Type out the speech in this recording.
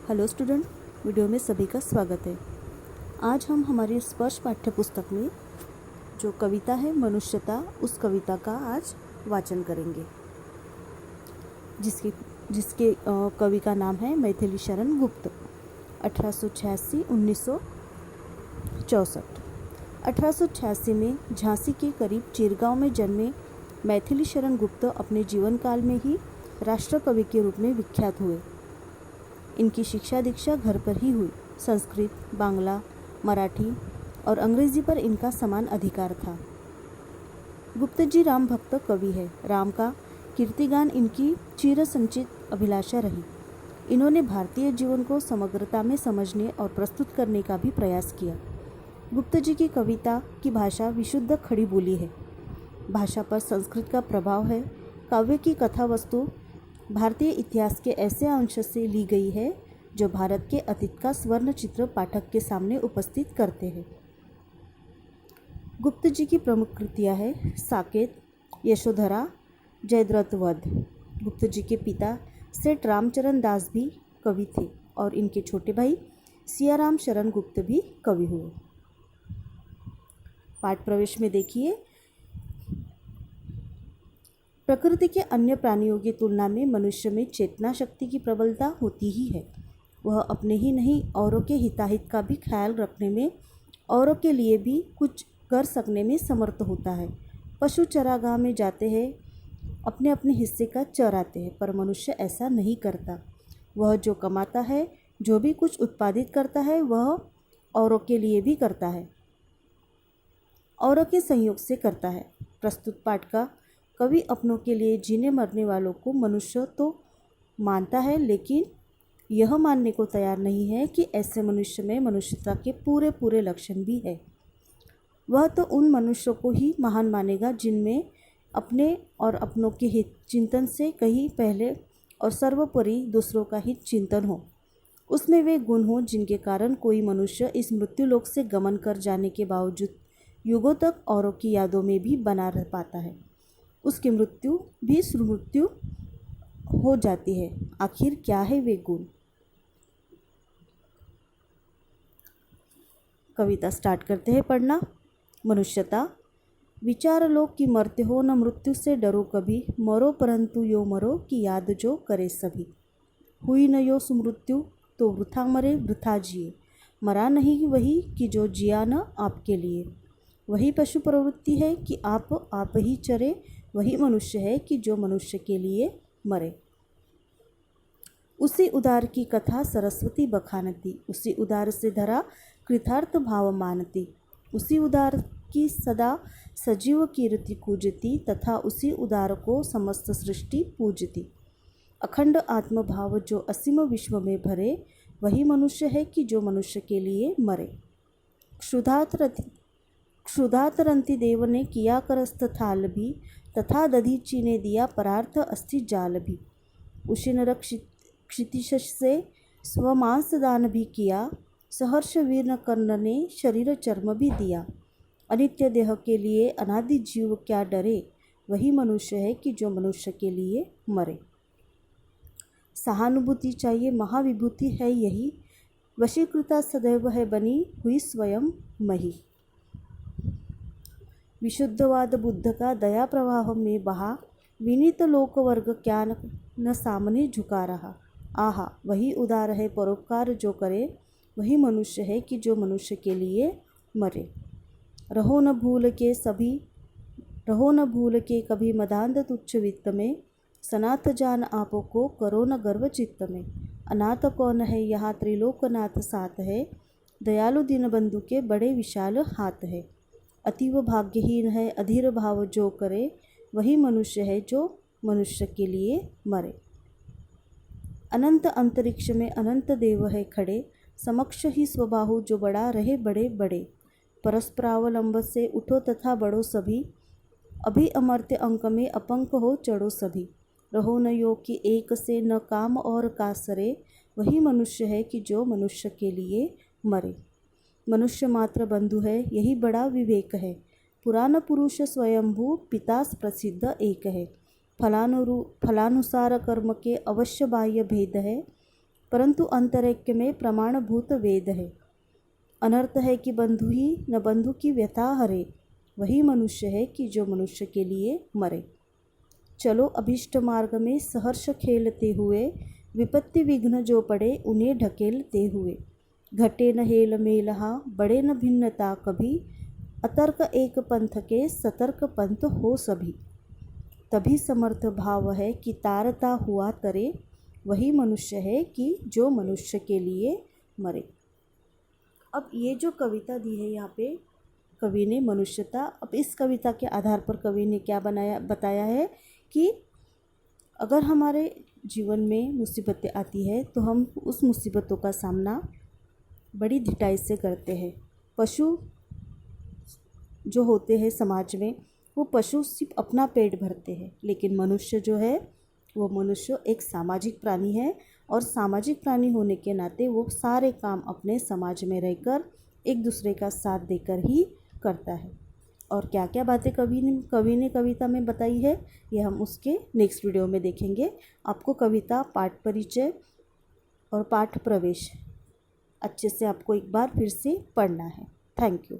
Hello student, video में सभी का स्वागत है। आज हम हमारी स्पर्श पाठ्य पुस्तक में जो कविता है मनुष्यता, उस कविता का आज वाचन करेंगे, जिसके कवि का नाम है मैथिली शरण गुप्त। 1886-1964। 1886 में झांसी के करीब चिरगांव में जन्मे मैथिली शरण गुप्त अपने जीवन काल में ही राष्ट्र कवि के रूप में विख्यात हुए। इनकी शिक्षा दीक्षा घर पर ही हुई। संस्कृत, बांग्ला, मराठी और अंग्रेजी पर इनका समान अधिकार था। गुप्त जी राम भक्त कवि है। राम का कीर्तिगान इनकी चिर संचित अभिलाषा रही। इन्होंने भारतीय जीवन को समग्रता में समझने और प्रस्तुत करने का भी प्रयास किया। गुप्त जी की कविता की भाषा विशुद्ध खड़ी बोली है। भाषा पर संस्कृत का प्रभाव है। काव्य की कथा वस्तु भारतीय इतिहास के ऐसे अंश से ली गई है जो भारत के अतीत का स्वर्ण चित्र पाठक के सामने उपस्थित करते हैं। गुप्त जी की प्रमुख कृतियाँ हैं साकेत, यशोधरा, जयद्रथ वध। गुप्त जी के पिता सेठ रामचरण दास भी कवि थे और इनके छोटे भाई सियाराम शरण गुप्त भी कवि हुए। पाठ प्रवेश में देखिए, प्रकृति के अन्य प्राणियों की तुलना में मनुष्य में चेतना शक्ति की प्रबलता होती ही है। वह अपने ही नहीं औरों के हिताहित का भी ख्याल रखने में, औरों के लिए भी कुछ कर सकने में समर्थ होता है। पशु चरागाह में जाते हैं, अपने अपने हिस्से का चराते हैं, पर मनुष्य ऐसा नहीं करता। वह जो कमाता है, जो भी कुछ उत्पादित करता है, वह औरों के लिए भी करता है, औरों के संयोग से करता है। प्रस्तुत पाठ का कवि अपनों के लिए जीने मरने वालों को मनुष्य तो मानता है, लेकिन यह मानने को तैयार नहीं है कि ऐसे मनुष्य में मनुष्यता के पूरे पूरे लक्षण भी है। वह तो उन मनुष्यों को ही महान मानेगा जिनमें अपने और अपनों के हित चिंतन से कहीं पहले और सर्वोपरि दूसरों का हित चिंतन हो। उसमें वे गुण हो जिनके कारण कोई मनुष्य इस मृत्युलोक से गमन कर जाने के बावजूद युगों तक औरों की यादों में भी बना रह पाता है। उसकी मृत्यु भी सुमृत्यु हो जाती है। आखिर क्या है वे गुण? कविता स्टार्ट करते हैं पढ़ना। मनुष्यता। विचार लो कि मरते हो, न मृत्यु से डरो कभी। मरो परंतु यो मरो कि याद जो करे सभी। हुई न यो सुमृत्यु तो वृथा मरे वृथा जिए। मरा नहीं वही कि जो जिया न आपके लिए। वही पशु प्रवृत्ति है कि आप ही चरे। वही मनुष्य है कि जो मनुष्य के लिए मरे। उसी उदार की कथा सरस्वती बखानती। उसी उदार से धरा कृतार्थ भाव मानती। उसी उदार की सदा सजीव कीर्ति कूजती, तथा उसी उदार को समस्त सृष्टि पूजती। अखंड आत्मभाव जो असीम विश्व में भरे, वही मनुष्य है कि जो मनुष्य के लिए मरे। क्षुधातरंती देव ने किया करस्थ थाल भी, तथा दधीची ने दिया परार्थ अस्थि जाल भी। उसी नर क्षितिश से स्वमांस दान भी किया, सहर्ष वीर कर्ण ने शरीर चर्म भी दिया। अनित्य देह के लिए अनादि जीव क्या डरे, वही मनुष्य है कि जो मनुष्य के लिए मरे। सहानुभूति चाहिए महाविभूति है यही, वशीकृता सदैव है बनी हुई स्वयं मही। विशुद्धवाद बुद्ध का दया प्रवाह में बहा, विनीत लोक वर्ग क्या न सामने झुका रहा। आहा, वही उदार है परोपकार जो करे, वही मनुष्य है कि जो मनुष्य के लिए मरे। रहो न भूल के कभी मदांध तुच्छ वित्त में, सनाथ जान आपो को करो न गर्व चित्त में। अनाथ कौन है यहाँ त्रिलोकनाथ साथ है, दयालु दीन बंधु के बड़े विशाल हाथ है। अतीव भाग्यहीन है अधीर भाव जो करे, वही मनुष्य है जो मनुष्य के लिए मरे। अनंत अंतरिक्ष में अनंत देव है खड़े, समक्ष ही स्वबाहु जो बड़ा रहे बड़े बड़े। परस्परावलंब से उठो तथा बढ़ो सभी, अभी अमर्त्य अंक में अपंक हो चढ़ो सभी। रहो न योग की एक से न काम और कासरे, वही मनुष्य है कि जो मनुष्य के लिए मरे। मनुष्य मात्र बंधु है यही बड़ा विवेक है, पुराण पुरुष स्वयंभू पिता प्रसिद्ध एक है। फलानुसार कर्म के अवश्य बाह्य भेद है, परंतु अंतरैक्य में प्रमाणभूत वेद है। अनर्थ है कि बंधु ही न बंधु की व्यथा हरे, वही मनुष्य है कि जो मनुष्य के लिए मरे। चलो अभीष्ट मार्ग में सहर्ष खेलते हुए, विपत्ति विघ्न जो पड़े उन्हें ढकेलते हुए। घटे न हेल मेलहा, बड़े न भिन्नता कभी, अतर्क एक पंथ के सतर्क पंथ हो सभी। तभी समर्थ भाव है कि तारता हुआ तरे, वही मनुष्य है कि जो मनुष्य के लिए मरे। अब ये जो कविता दी है यहाँ पे कवि ने मनुष्यता, अब इस कविता के आधार पर कवि ने क्या बताया है कि अगर हमारे जीवन में मुसीबतें आती है तो हम उस मुसीबतों का सामना बड़ी ढिठाई से करते हैं। पशु जो होते हैं समाज में, वो पशु सिर्फ अपना पेट भरते हैं, लेकिन मनुष्य जो है वो मनुष्य एक सामाजिक प्राणी है, और सामाजिक प्राणी होने के नाते वो सारे काम अपने समाज में रहकर एक दूसरे का साथ देकर ही करता है। और क्या क्या बातें कवि ने कविता में बताई है, ये हम उसके नेक्स्ट वीडियो में देखेंगे। आपको कविता पाठ परिचय और पाठ प्रवेश अच्छे से आपको एक बार फिर से पढ़ना है। Thank you.